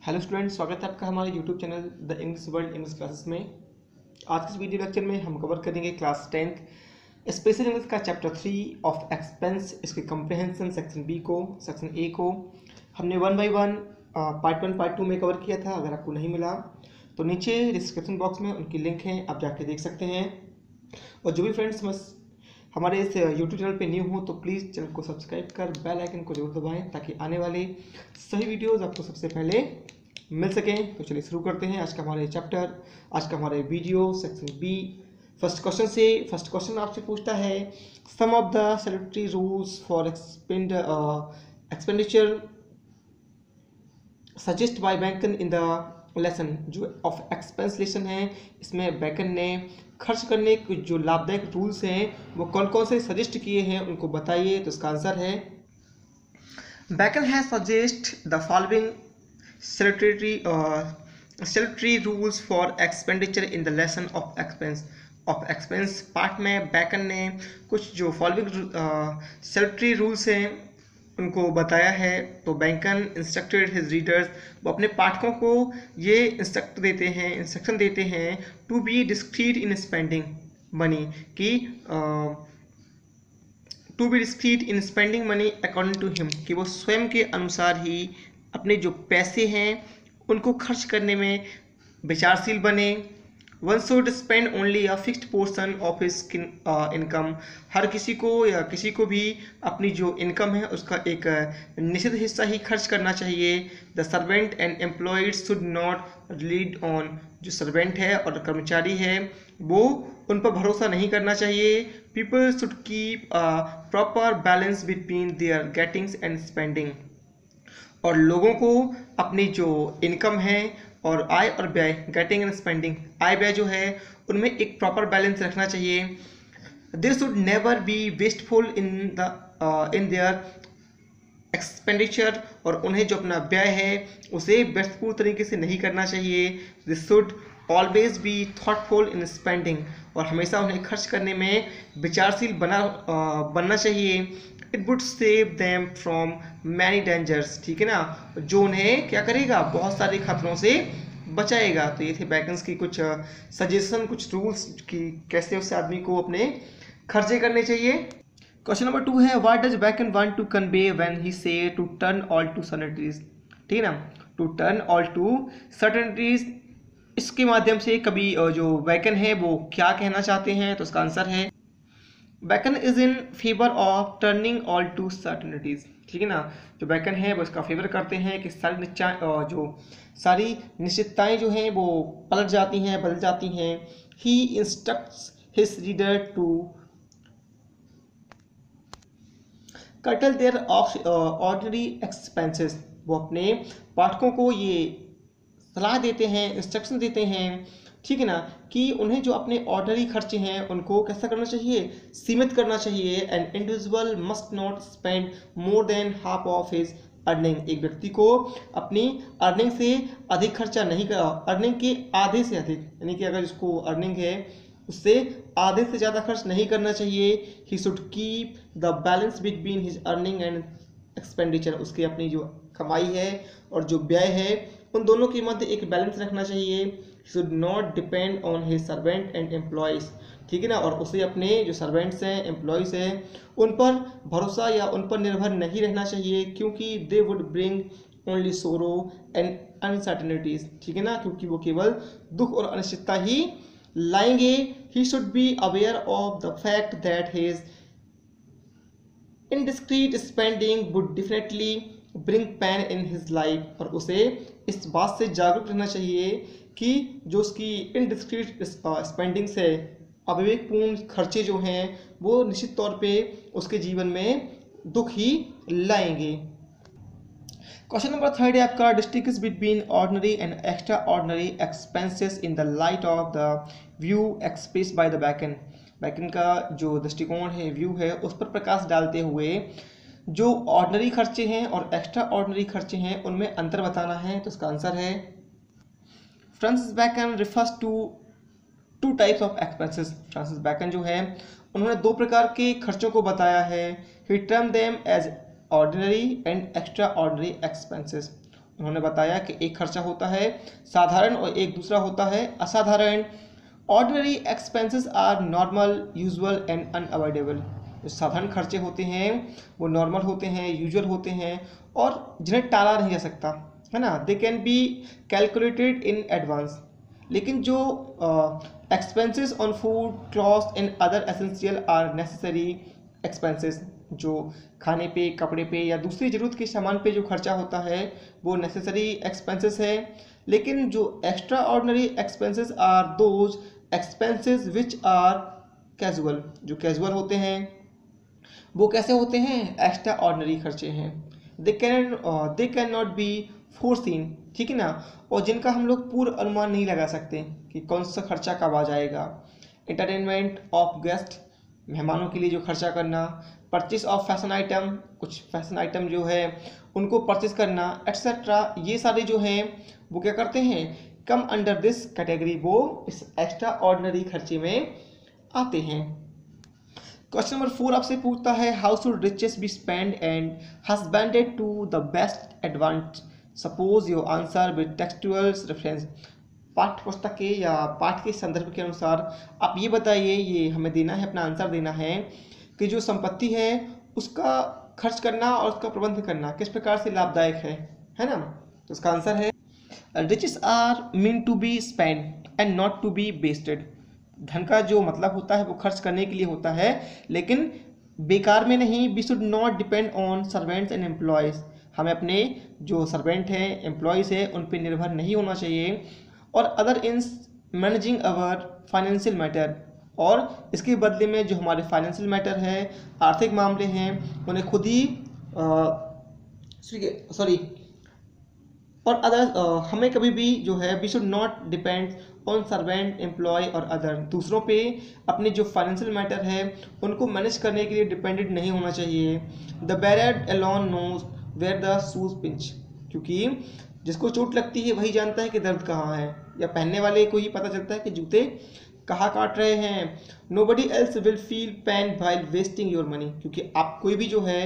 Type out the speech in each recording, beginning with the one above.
Hello students, स्वागत है आपका हमारे YouTube channel the English world English classes में। आज के इस वीडियो लेक्चर में हम कवर करेंगे क्लास 10th स्पेशल इंग्लिश का चैप्टर 3 ऑफ एक्सपेंस, इसके कंप्रिहेंशन सेक्शन बी को, सेक्शन ए को हमने 1 बाय 1 पार्ट 1 पार्ट 2 में कवर किया था। अगर आपको नहीं मिला तो नीचे डिस्क्रिप्शन बॉक्स में उनकी लिंक है, आप जाके देख सकते हैं। और जो भी फ्रेंड्स बस हमारे इस यूट्यूब चैनल पे न्यू हो तो प्लीज़ चैनल को सब्सक्राइब कर बेल आइकन को जरूर दबाएं ताकि आने वाले सही वीडियोस आपको सबसे पहले मिल सकें। तो चलिए शुरू करते हैं आज का हमारे चैप्टर, आज का हमारे video section B. First question से, फर्स्ट क्वेश्चन आपसे पूछता है some of the sanitary rules for expenditure suggest by Bacon in the lesson. जो ऑफ एक्सपेंस लेसन है, इसमें बैंकन ने खर्च करने के जो लाभदायक रूल्स हैं वो कौन कौन से सजेस्ट किए हैं उनको बताइए। तो इसका आंसर है बैंकन has suggest the following sanitary rules for expenditure in the lesson of expense part में बैंकन ने कुछ जो फॉलोइंग सैनिटरी रूल्स हैं उनको बताया है। तो बैंकन इंस्ट्रक्टेड हिज रीडर्स, वो अपने पाठकों को ये इंस्ट्रक्शन देते हैं to be discreet in spending money, कि to be discreet in spending money according to him, कि वो स्वयं के अनुसार ही अपने जो पैसे हैं उनको खर्च करने में विचारशील बने। One should spend only a fixed portion of his income, हर किसी को या किसी को भी अपनी जो इनकम है उसका एक निश्चित हिस्सा ही खर्च करना चाहिए। The servant and employed should not lead on, जो सर्वेंट है और कर्मचारी है वो उन पर भरोसा नहीं करना चाहिए। People should keep proper balance between their gettings and spending, और लोगों को अपनी जो इनकम है और आय और व्यय, गेटिंग एंड स्पेंडिंग, आय व्यय जो है उनमें एक प्रॉपर बैलेंस रखना चाहिए। They should never be wasteful in their expenditure, और उन्हें जो अपना व्यय है उसे व्यर्थपूर्ण तरीके से नहीं करना चाहिए। They should always be thoughtful in spending, और हमेशा उन्हें खर्च करने में विचारशील बनना चाहिए। It would save them from many dangers, ठीक है ना, जो उन्हें क्या करेगा, बहुत सारे खतरों से बचाएगा। तो ये थे बैंकन्स की कुछ सजेशन, कुछ रूल्स कि कैसे उस आदमी को अपने खर्चे करने चाहिए। क्वेश्चन नंबर 2 है what does Bacon want to convey when he says to turn all to certainties, ठीक है ना, to turn all to certainties. इसके माध्यम से कभी जो बैंकन है वो क्या कहना चाहते हैं। तो इसका आंसर है Bacon is in favour of turning all to certainties, ठीक है ना, जो बैंकन है वो इसका फेवर करते हैं कि सारी निश्चितताएं जो हैं वो पलट जाती हैं, बदल जाती हैं। ही इंस्ट्रक्ट्स हिज रीडर टू कटल देयर ऑर्डिनरी एक्सपेंसेस, वो अपने पाठकों को ये सलाह देते हैं, इंस्ट्रक्शन देते हैं, ठीक है ना, कि उन्हें जो अपने ऑर्डनरी खर्चे हैं उनको कैसा करना चाहिए, सीमित करना चाहिए। An individual must not spend more than half of his earning, एक व्यक्ति को अपनी अर्निंग से अधिक खर्चा नहीं कर, अर्निंग के आधे से अधिक, यानी कि अगर जिसको अर्निंग है उससे आधे से ज़्यादा खर्च नहीं करना चाहिए। He should keep the balance between his earning and expenditure, उसकी अपनी जो कमाई है और जो व्यय है उन दोनों के मध्य एक बैलेंस रखना चाहिए। Should not depend on his servant and employees, ठीक है ना, और उसे अपने जो सर्वेंट्स हैं, एम्प्लॉयज़ हैं, उन पर भरोसा या उन पर निर्भर नहीं रहना चाहिए, क्योंकि they would bring only sorrow and uncertainties, ठीक है ना, क्योंकि वो केवल दुख और अनिश्चितता ही लाएंगे। He should be aware of the fact that his indiscreet spending would definitely bring pain in his life, और उसे इस बात से जागरूक रहना चाहिए कि जो उसकी इनडिस्क्रीट स्पेंडिंग्स है, अविवेकपूर्ण खर्चे जो हैं वो निश्चित तौर पे उसके जीवन में दुख ही लाएंगे। क्वेश्चन नंबर 3 है आपका distinguish between ordinary and extra ordinary expenses in the light of the view expressed by the बैंकन। बैंकन का जो दृष्टिकोण है, व्यू है, उस पर प्रकाश डालते हुए जो ऑर्डिनरी खर्चे हैं और एक्स्ट्रा ऑर्डिनरी खर्चे हैं उनमें अंतर बताना है। तो इसका आंसर है Francis Bacon refers to two types of expenses. Francis Bacon जो है उन्होंने दो प्रकार के खर्चों को बताया है। He term them as ordinary and extra ordinary expenses, उन्होंने बताया कि एक खर्चा होता है साधारण और एक दूसरा होता है असाधारण। Ordinary expenses are normal, usual and unavoidable. जो साधारण खर्चे होते हैं वो नॉर्मल होते हैं, यूजुअल होते हैं और जिन्हें टाला नहीं जा सकता, है ना। They can be calculated in advance. लेकिन जो expenses on food, clothes and other essential are necessary expenses, जो खाने पे, कपड़े पे या दूसरी ज़रूरत के सामान पे जो खर्चा होता है वो नेसेसरी एक्सपेंसेस है। लेकिन जो extra ordinary expenses are those expenses which are casual, जो कैजुअल होते हैं वो कैसे होते हैं, एक्स्ट्रा ऑर्डिनरी खर्चे हैं। They can not be foreseen, ठीक है ना, और जिनका हम लोग पूर्व अनुमान नहीं लगा सकते कि कौन सा खर्चा कब आ जाएगा। एंटरटेनमेंट ऑफ गेस्ट, मेहमानों के लिए जो खर्चा करना। परचेस ऑफ फैशन आइटम, कुछ फैशन आइटम जो है उनको परचेस करना, एट्सेट्रा। ये सारे जो हैं वो क्या करते हैं, कम अंडर दिस कैटेगरी, वो इस एक्स्ट्रा ऑर्डिनरी खर्चे में आते हैं। क्वेश्चन नंबर 4 आपसे पूछता है how should riches be spend and husbanded to the best advantage. Support your answer with textual reference. पाठ्य पुस्तक के या पाठ के संदर्भ के अनुसार आप ये बताइए, ये हमें देना है, अपना आंसर देना है कि जो संपत्ति है उसका खर्च करना और उसका प्रबंध करना किस प्रकार से लाभदायक है ना। तो उसका आंसर है riches are mean to be spend and not to be wasted. धन का जो मतलब होता है वो खर्च करने के लिए होता है, लेकिन बेकार में नहीं। We should not depend on servants and employees. हमें अपने जो सर्वेंट हैं, एम्प्लॉयज़ हैं, उन पर निर्भर नहीं होना चाहिए। और other in managing our financial matter, और इसके बदले में जो हमारे फाइनेंशियल मैटर है, आर्थिक मामले हैं, उन्हें खुद ही और अदर हमें कभी भी जो है we should not depend on servant, employee और अदर। दूसरों पे अपने जो फाइनेंशियल मैटर है उनको मैनेज करने के लिए डिपेंडेंट नहीं होना चाहिए। द बैरड alone knows where the shoes pinch, क्योंकि जिसको चोट लगती है वही जानता है कि दर्द कहाँ है, या पहनने वाले को ही पता चलता है कि जूते कहाँ काट रहे हैं। Nobody else will feel pain while wasting your money, क्योंकि आप कोई भी जो है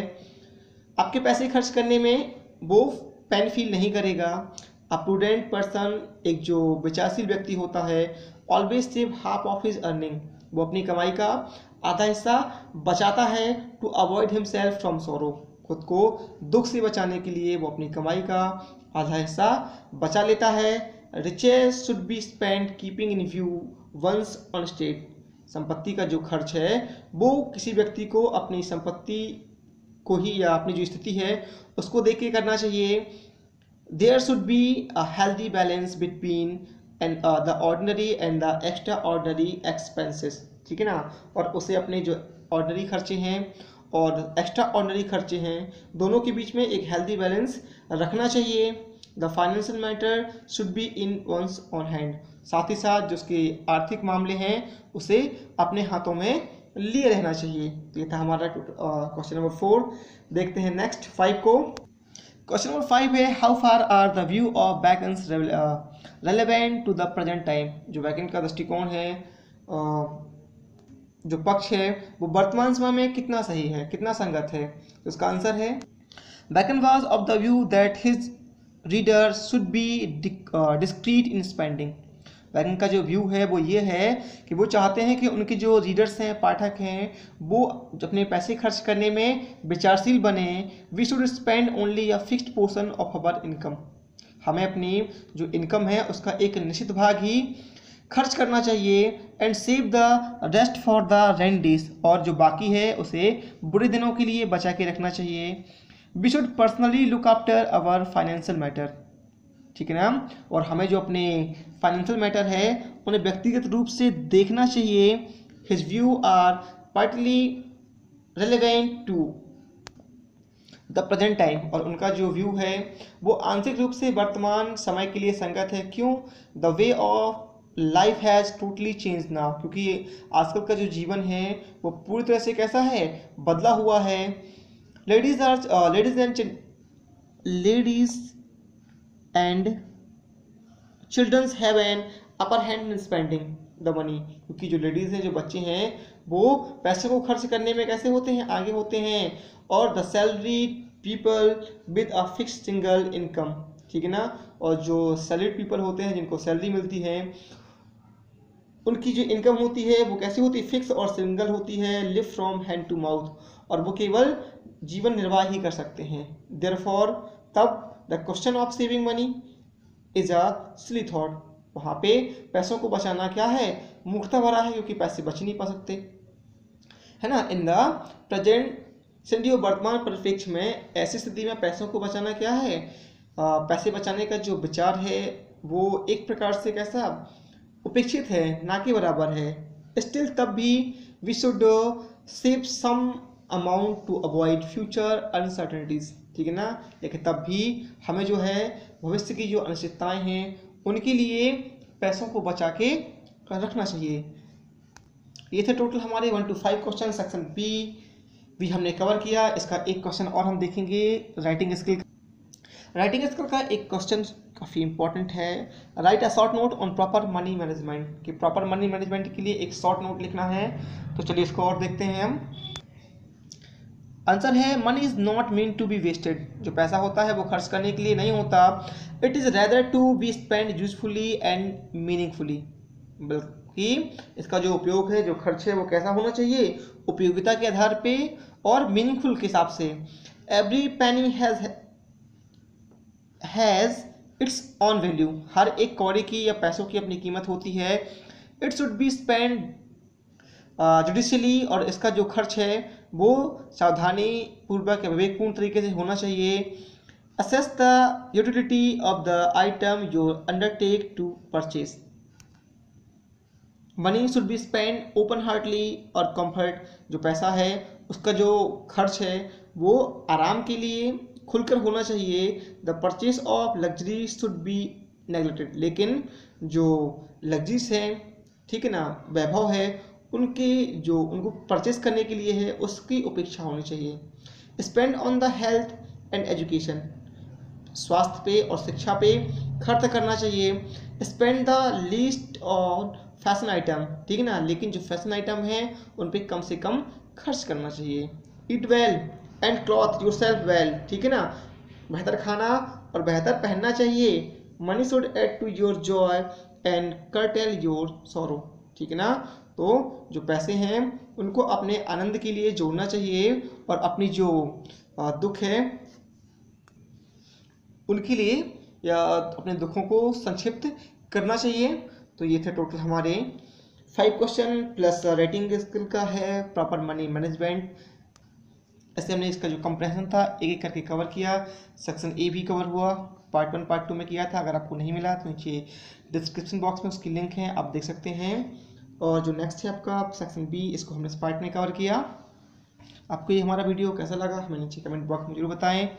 आपके पैसे खर्च करने में वो पेन फील नहीं करेगा। अ प्रूडेंट पर्सन, एक जो विचारशील व्यक्ति होता है, always save half of his earning, वो अपनी कमाई का आधा हिस्सा बचाता है। To avoid himself from sorrow, खुद को दुख से बचाने के लिए वो अपनी कमाई का आधा हिस्सा बचा लेता है। Riches should be spend keeping in view one's own state, संपत्ति का जो खर्च है वो किसी व्यक्ति को अपनी संपत्ति को ही या अपनी जो स्थिति है उसको देख के करना चाहिए। There should be a healthy balance between and the ordinary and the extra ordinary expenses, ठीक है ना। और उसे अपने जो ऑर्डिनरी खर्चे हैं और एक्स्ट्रा ऑर्डिनरी खर्चे हैं दोनों के बीच में एक हेल्दी बैलेंस रखना चाहिए। The financial matter should be in one's own hand, साथ ही साथ जो उसके आर्थिक मामले हैं उसे अपने हाथों में लिए रहना चाहिए। तो ये था हमारा क्वेश्चन नंबर 4। देखते हैं नेक्स्ट 5 को। क्वेश्चन नंबर 5 है how far are the view of Bacon's relevant to the present time. जो बैकेंट का दृष्टिकोण है, जो पक्ष है, वो वर्तमान समय में कितना सही है, कितना संगत है। तो उसका आंसर है bacon was of the view that his reader should be discreet in spending. Bacon का जो व्यू है वो ये है कि वो चाहते हैं कि उनके जो रीडर्स हैं, पाठक हैं, वो अपने पैसे खर्च करने में विचारशील बने। We should spend only a fixed portion of our income, हमें अपनी जो इनकम है उसका एक निश्चित भाग ही खर्च करना चाहिए। And save the rest for the rain days, और जो बाकी है उसे बुरे दिनों के लिए बचा के रखना चाहिए। We should personally look after our financial matter, ठीक है ना। और हमें जो अपने फाइनेंशियल मैटर है उन्हें व्यक्तिगत रूप से देखना चाहिए। His view are partly relevant to the present time, और उनका जो व्यू है वो आंशिक रूप से वर्तमान समय के लिए संगत है। क्यों? The way of life has totally change now, क्योंकि आजकल का जो जीवन है वो पूरी तरह से कैसा है, बदला हुआ है। Ladies and childrens have an upper hand in spending the money, क्योंकि जो लेडीज़ हैं, जो बच्चे हैं, वो पैसे को खर्च करने में कैसे होते हैं, आगे होते हैं। और the salary people with a fixed single income, ठीक है ना। और जो सैलरीड पीपल होते हैं, जिनको सैलरी मिलती है, उनकी जो इनकम होती है वो कैसी होती है, फिक्स और सिंगल होती है, live from hand to mouth, और वो केवल जीवन निर्वाह ही कर सकते हैं। देयरफॉर तब the question of saving money is a silly thought, वहाँ पे पैसों को बचाना क्या है, मूर्खता भरा है, क्योंकि पैसे बच नहीं पा सकते, है ना। इन द प्रेजेंट सिनेरियो, वर्तमान परिप्रेक्ष्य में ऐसी स्थिति में पैसों को बचाना क्या है, पैसे बचाने का जो विचार है वो एक प्रकार से कैसा उपेक्षित है, ना के बराबर है। स्टिल तब भी we should save some amount to avoid future uncertainties, ठीक है ना। लेकिन तब भी हमें जो है भविष्य की जो अनिश्चितताएं हैं उनके लिए पैसों को बचा के रखना चाहिए। ये थे टोटल हमारे 1 to 5 क्वेश्चन। सेक्शन बी भी हमने कवर किया। इसका एक क्वेश्चन और हम देखेंगे राइटिंग स्किल। राइटिंग स्किल का एक क्वेश्चन काफ़ी इंपॉर्टेंट है। Right a short note on proper money management, कि प्रॉपर मनी मैनेजमेंट के लिए एक शॉर्ट नोट लिखना है। तो चलिए इसको और देखते हैं हम। आंसर है money is not mean to be wasted, जो पैसा होता है वो खर्च करने के लिए नहीं होता। It is rather to be spend usefully and meaningfully, बल्कि इसका जो उपयोग है, जो खर्च है, वो कैसा होना चाहिए, उपयोगिता के आधार पे और मीनिंगफुल के हिसाब से। Every penny has its own value, हर एक कौड़ी की या पैसों की अपनी कीमत होती है। It should be spend judicially, और इसका जो खर्च है वो सावधानी पूर्वक या विवेकपूर्ण तरीके से होना चाहिए। Assess the utility of the item you undertake to purchase, money should be spend open heartily और कंफर्ट, जो पैसा है उसका जो खर्च है वो आराम के लिए खुलकर होना चाहिए। The purchase of luxury should be neglected, लेकिन जो लग्जरीज है, ठीक है ना, वैभव है, उनको परचेज करने के लिए है उसकी उपेक्षा होनी चाहिए। Spend on the health and education, स्वास्थ्य पे और शिक्षा पे खर्च करना चाहिए। Spend the least on fashion item, ठीक है ना, लेकिन जो फैशन आइटम है उन पे कम से कम खर्च करना चाहिए। Eat well and clothe yourself well, ठीक है ना, बेहतर खाना और बेहतर पहनना चाहिए। Money should add to your joy and curtail your sorrow, ठीक है ना। तो जो पैसे हैं उनको अपने आनंद के लिए जोड़ना चाहिए और अपनी जो दुख है उनके लिए या अपने दुखों को संक्षिप्त करना चाहिए। तो ये थे टोटल हमारे 5 क्वेश्चन प्लस रेटिंग स्किल का है प्रॉपर मनी मैनेजमेंट। ऐसे हमने इसका जो कंप्रेशन था एक एक करके कवर किया। सेक्शन ए भी कवर हुआ, पार्ट 1 पार्ट 2 में किया था। अगर आपको नहीं मिला तो नीचे डिस्क्रिप्शन बॉक्स में उसकी लिंक है, आप देख सकते हैं। और जो नेक्स्ट है आपका सेक्शन बी, इसको हमने इस पार्ट में कवर किया। आपको ये हमारा वीडियो कैसा लगा हमें नीचे कमेंट बॉक्स में जरूर बताएं,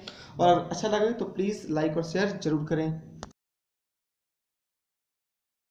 और अच्छा लगे तो प्लीज़ लाइक और शेयर जरूर करें।